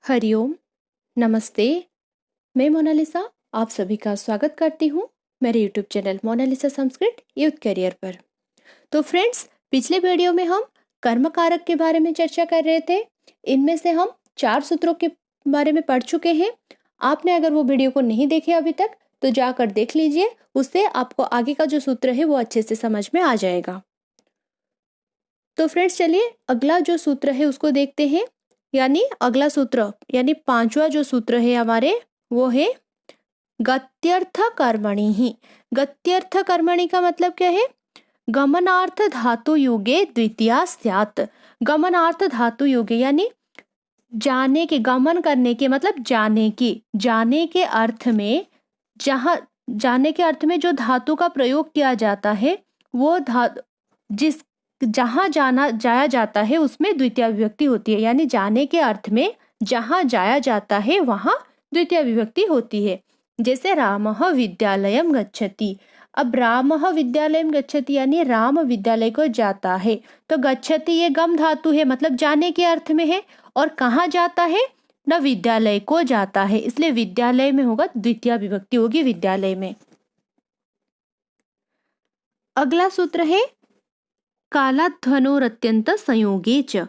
हरिओम, नमस्ते। मैं मोनालिसा आप सभी का स्वागत करती हूँ मेरे YouTube channel Monalisa Sanskrit youth career पर। तो फ्रेंड्स, पिछले वीडियो में हम कर्म कारक के बारे में चर्चा कर रहे थे। इनमें से हम 4 सूत्रों के बारे में पढ़ चुके हैं। आपने अगर वो वीडियो को नहीं देखे अभी तक तो जाकर देख लीजिए, उससे आपको आगे का जो सूत्र है वो अच्छे से समझ में आ जाएगा। तो फ्रेंड्स, चलिए अगला जो सूत्र है उसको देखते हैं। यानी अगला सूत्र यानी 5वां जो सूत्र है हमारे वो है गत्यर्थ कर्मणि ही। गत्यर्थ कर्मणि का मतलब क्या है? गमनार्थ धातु युगे द्वितीया स्यात्। गमनार्थ धातु युगे यानी जाने के, गमन करने के मतलब जाने के अर्थ में, जाने के अर्थ में जो धातु का प्रयोग किया जाता है वो जहां जाया जाता है उसमें द्वितीय विभक्ति होती है। यानी जाने के अर्थ में जहां जाया जाता है वहां द्वितीय विभक्ति होती है। जैसे रामः विद्यालयम गच्छति। अब रामः विद्यालयम गच्छति यानी राम विद्यालय को जाता है। तो गच्छति ये गम धातु है, मतलब जाने के अर्थ में है। और कहाँ जाता है? न विद्यालय को जाता है, इसलिए विद्यालय में होगा, द्वितीय विभक्ति होगी विद्यालय में। अगला सूत्र है कालाध्वनोरत्यंत संयोगे च।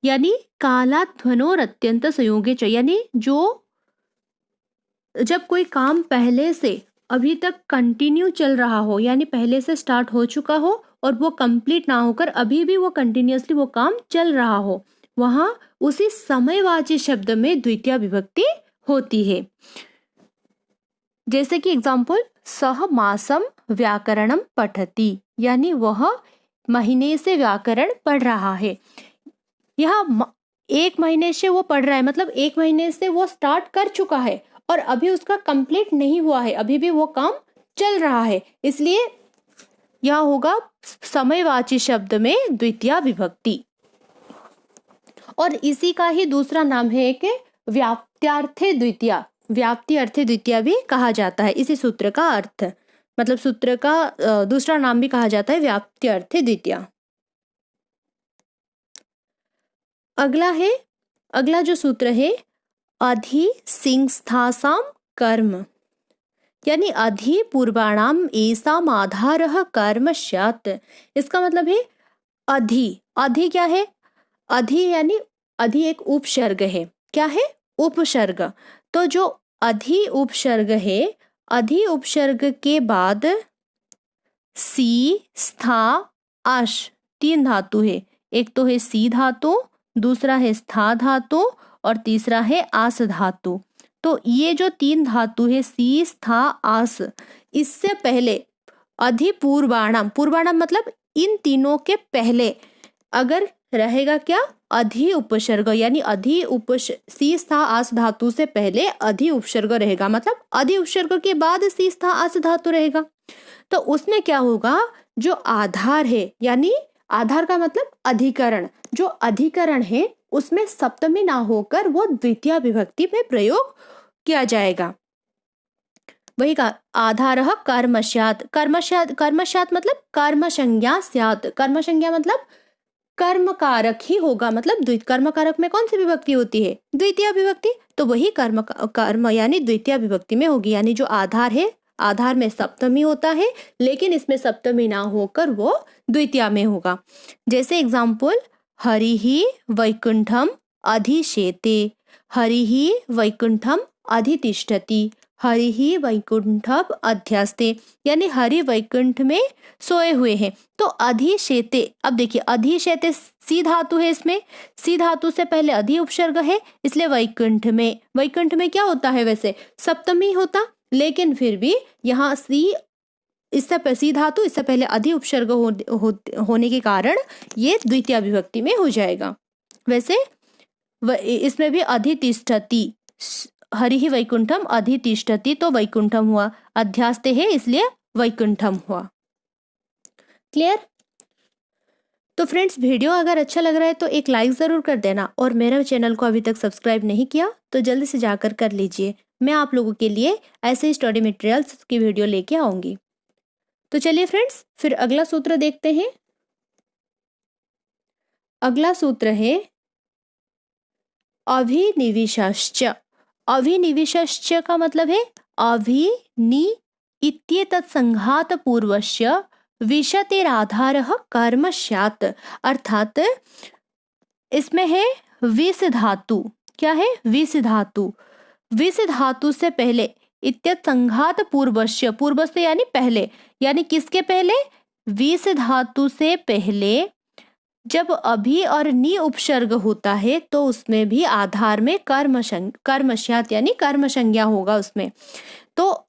यानी कालाध्वनोरत्यंत संयोगे च यानी जब कोई काम पहले से अभी तक कंटिन्यू चल रहा हो, यानी पहले से स्टार्ट हो चुका हो और वो कंप्लीट ना होकर अभी भी वो कंटिन्यूअसली वो काम चल रहा हो, वहां उसी समयवाची शब्द में द्वितीय विभक्ति होती है। जैसे कि एग्जाम्पल, सह मासम व्याकरणम पठति यानी वह महीने से व्याकरण पढ़ रहा है। यह 1 महीने से वो पढ़ रहा है, मतलब 1 महीने से वो स्टार्ट कर चुका है और अभी उसका कंप्लीट नहीं हुआ है, अभी भी वो काम चल रहा है, इसलिए यह होगा समयवाची शब्द में द्वितीय विभक्ति। और इसी का ही दूसरा नाम है कि व्याप्त्यार्थे द्वितीय। व्याप्ति अर्थे द्वितीय भी कहा जाता है। इसी सूत्र का अर्थ, मतलब सूत्र का दूसरा नाम भी कहा जाता है व्याप्ति अर्थे द्वितीय। अगला जो सूत्र है अधि सिंस्थासाम कर्म। यानी अधि पूर्वाणाम एसाम आधारः कर्म स्यात्। इसका मतलब है अधि क्या है? अधि यानी अधि एक उपसर्ग है। क्या है? उपसर्ग। तो जो अधि उपसर्ग है, अधि उपसर्ग के बाद सी, स्था, आश 3 धातु है। एक तो है सी धातु, दूसरा है स्था धातु और तीसरा है आस धातु। तो ये जो 3 धातु है सी, स्था, आस, इससे पहले अधि पूर्वाणाम मतलब इन तीनों के पहले अगर रहेगा क्या? अधि उपसर्ग। यानी सी, स्था, आस धातु से पहले अधि उपसर्ग रहेगा, मतलब अधि उपसर्ग के बाद सी, स्था, आस धातु रहेगा। तो उसमें क्या होगा? जो आधार है, यानी आधार का मतलब अधिकरण, जो अधिकरण है उसमें सप्तमी ना होकर वो द्वितीय विभक्ति में प्रयोग किया जाएगा। वही का आधारः कर्मस्यात्। कर्मस्यात् मतलब कर्म संज्ञा स्यात्। कर्म संज्ञा मतलब कर्म कारक ही होगा, मतलब कर्म कारक में कौन सी विभक्ति होती है? द्वितीय विभक्ति। तो वही कर्म यानी द्वितीय विभक्ति में होगी। यानी जो आधार है, आधार में सप्तमी होता है, लेकिन इसमें सप्तमी ना होकर वो द्वितीय में होगा। जैसे एग्जाम्पल, हरिहि वैकुंठम अधिशेते, हरिहि वैकुंठम अधितिष्ठति, हरिहि वैकुंठम अध्यास्ते। यानी हरि वैकुंठ में सोए हुए हैं। तो अधिशेते, अब देखिए अधिशेते सी धातु है, इसमें सी धातु से पहले अधि उपसर्ग है, इसलिए वैकुंठ में क्या होता है? वैसे सप्तमी होता, लेकिन फिर भी यहाँ सी धातु इससे पहले अधि उपसर्ग होने के कारण ये द्वितीय विभक्ति में हो जाएगा। वैसे इसमें भी अधितिष्ठति, हरिहि वैकुंठम अधितिष्ठति, तो वैकुंठम हुआ, अध्यास्ते है इसलिए वैकुंठम हुआ। क्लियर? तो फ्रेंड्स, वीडियो अगर अच्छा लग रहा है तो एक लाइक जरूर कर देना, और मेरे चैनल को अभी तक सब्सक्राइब नहीं किया तो जल्दी से जाकर कर लीजिए। मैं आप लोगों के लिए ऐसे स्टडी मटेरियल्स की वीडियो लेके आऊंगी। तो चलिए फ्रेंड्स, फिर अगला सूत्र देखते हैं। अगला सूत्र है अभिनिविशश्च। अभिनिविशश्च का मतलब है अभिनि इत्येतत् संघात पूर्वस्य विशतेराधारः कर्म स्यात्। अर्थात इसमें है विस धातु। क्या है? विस धातु। विस धातु से पहले इत्यत संघात पूर्वस्य, पूर्वस्य यानी पहले, यानी किसके पहले? विस धातु से पहले जब अभि और नि उपसर्ग होता है तो उसमें भी आधार में कर्मस्यात् यानी कर्म संज्ञा होगा उसमें। तो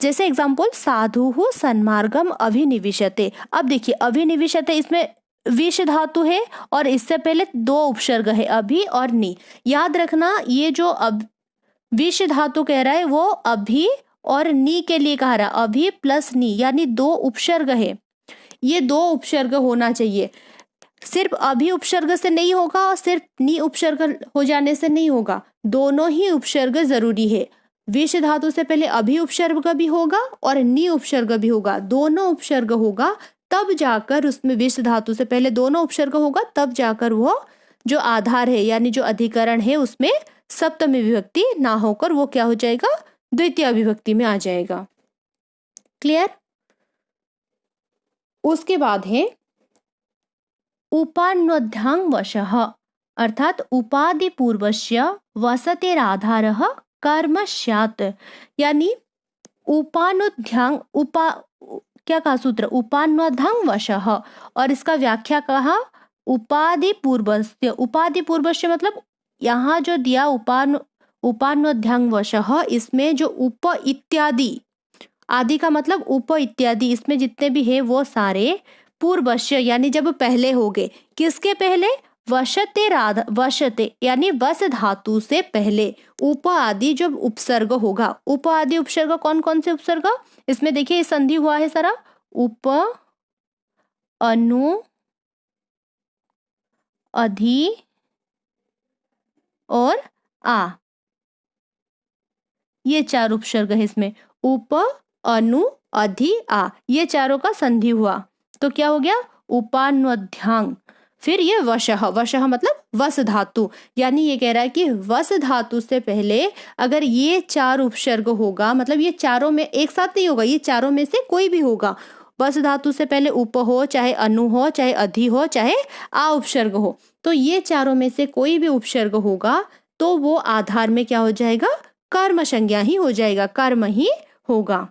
जैसे एग्जाम्पल साधु सन्मार्गम अभिनिविशते। अब देखिए अभिनिविशते, इसमें विष धातु है और इससे पहले दो उपसर्ग है अभि और नि। याद रखना ये जो विष धातु कह रहा है वो अभि और नि के लिए कह रहा है, अभि प्लस नि यानी दो उपसर्ग है। ये दो उपसर्ग होना चाहिए, सिर्फ अभि उपसर्ग से नहीं होगा और सिर्फ नि उपसर्ग हो जाने से नहीं होगा, दोनों ही उपसर्ग जरूरी है। विष धातु से पहले अभि उपसर्ग भी होगा और नि उपसर्ग भी होगा, दोनों उपसर्ग होगा तब जाकर उसमें, विष धातु से पहले दोनों उपसर्ग होगा तब जाकर वो जो आधार है यानी जो अधिकरण है उसमें सप्तमी विभक्ति ना होकर वो क्या हो जाएगा? द्वितीय विभक्ति में आ जाएगा। क्लियर? उसके बाद है उपान्वद्यां वशः, अर्थात उपाधि पूर्वस्य वसतेराधारः कर्म स्यात्। यानी उपानुध्यां, क्या कहा सूत्र? उपान्वद्यां वशः, और इसका व्याख्या कहा उपाधि पूर्वस्य। उपाधि पूर्वस्य मतलब यहाँ जो दिया उपान्वद्यां वशः, इसमें जो उप इत्यादि, आदि का मतलब उप इत्यादि, इसमें जितने भी है वो सारे पूर्वस्य यानी जब पहले हो गए। किसके पहले? वशते यानी वस धातु से पहले उप आदि जो उपसर्ग होगा। उप आदि उपसर्ग कौन कौन से उपसर्ग? इसमें देखिए संधि हुआ है सारा, उप, अनु, अधि और आ, ये चार उपसर्ग है इसमें। उप, अनु, अधि, आ, ये चारों का संधि हुआ तो क्या हो गया? उपान्वद्यां। फिर ये वशः, वशः मतलब वस धातु, यानी ये कह रहा है कि वस धातु से पहले अगर ये चार उपसर्ग होगा, मतलब ये चारों में एक साथ नहीं होगा, ये चारों में से कोई भी होगा। वस धातु से पहले उप हो, चाहे अनु हो, चाहे अधि हो, चाहे आ उपसर्ग हो, तो ये चारों में से कोई भी उपसर्ग होगा तो वो आधार में क्या हो जाएगा? कर्म संज्ञा ही हो जाएगा, कर्म ही होगा।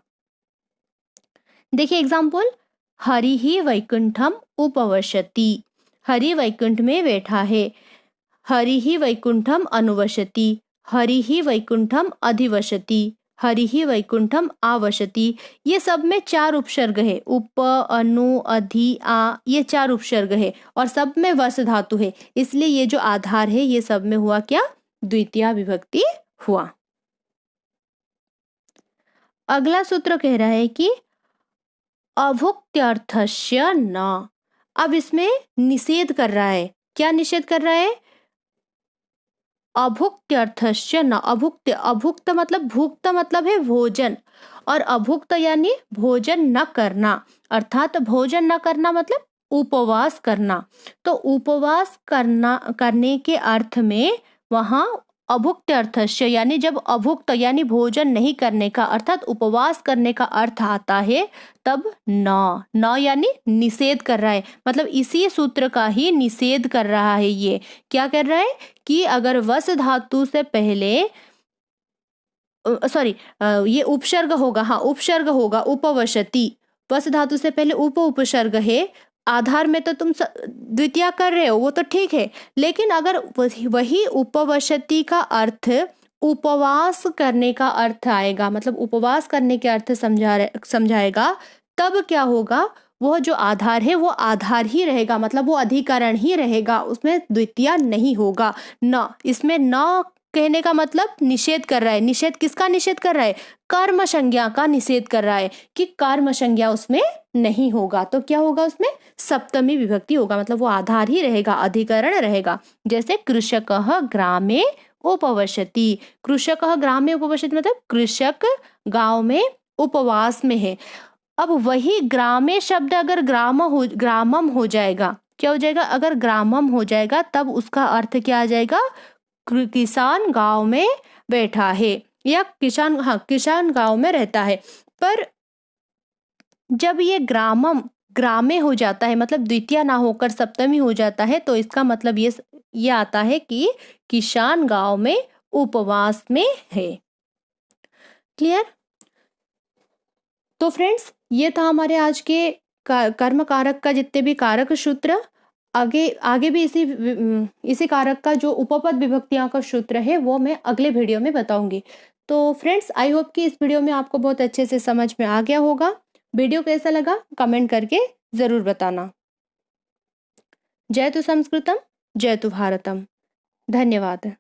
देखिए एग्जाम्पल, हरि ही वैकुंठम उपवशति। हरि वैकुंठ में बैठा है। हरि ही वैकुंठम अनुवशति, हरि ही वैकुंठम अधिवशति, हरि ही वैकुंठम आवशति। ये सब में चार उपसर्ग है, उप, अनु, अधि, आ, ये चार उपसर्ग है और सब में वस धातु है, इसलिए ये जो आधार है ये सब में हुआ क्या? द्वितीय विभक्ति हुआ। अगला सूत्र कह रहा है कि अभुक्त्यर्थस्य न। अब इसमें निषेध कर रहा है। क्या निषेध कर रहा है? अभुक्त्यर्थस्य न। अभुक्त, अभुक्त मतलब भुक्त मतलब है भोजन, और अभुक्त यानी भोजन न करना, अर्थात भोजन न करना मतलब उपवास करना। तो उपवास करने के अर्थ में वहां अभुक्त अर्थस्य यानी जब अभुक्त यानी भोजन नहीं करने का अर्थात उपवास करने का अर्थ आता है तब न यानी निषेध कर रहा है, मतलब इसी सूत्र का ही निषेध कर रहा है। ये क्या कर रहा है कि अगर वस धातु से पहले ये उपसर्ग होगा, हाँ उपसर्ग होगा, उपवशति, वस धातु से पहले उपसर्ग है, आधार में तो तुम द्वितीय कर रहे हो वो तो ठीक है, लेकिन अगर वही उपवशति का अर्थ उपवास करने का अर्थ आएगा, मतलब उपवास करने के अर्थ समझाएगा, तब क्या होगा? वो जो आधार है वो आधार ही रहेगा, मतलब वो अधिकरण ही रहेगा, उसमें द्वितीय नहीं होगा। न, इसमें न कहने का मतलब निषेध कर रहा है। निषेध किसका निषेध कर रहा है? कर्म संज्ञा का निषेध कर रहा है कि कर्म संज्ञा उसमें नहीं होगा। तो क्या होगा? उसमें सप्तमी विभक्ति होगा, मतलब वो आधार ही रहेगा, अधिकरण रहेगा। जैसे कृषकः ग्रामे उपवशति, कृषकः ग्रामे उपवशति मतलब कृषक गांव में उपवास में है। अब वही ग्रामे शब्द अगर ग्रामम हो जाएगा, क्या हो जाएगा? अगर ग्रामम हो जाएगा तब उसका अर्थ क्या आ जाएगा? किसान गांव में बैठा है, या किसान गांव में रहता है। पर जब ये ग्रामे हो जाता है, मतलब द्वितीय ना होकर सप्तमी हो जाता है, तो इसका मतलब ये आता है कि किसान गांव में उपवास में है। क्लियर? तो फ्रेंड्स, ये था हमारे आज के कर्म कारक का जितने भी कारक सूत्र। आगे भी इसी कारक का जो उपपद विभक्तियां का सूत्र है वो मैं अगले वीडियो में बताऊंगी। तो फ्रेंड्स, आई होप कि इस वीडियो में आपको बहुत अच्छे से समझ में आ गया होगा। वीडियो कैसा लगा कमेंट करके जरूर बताना। जय तु संस्कृतम, जय तु भारतम। धन्यवाद।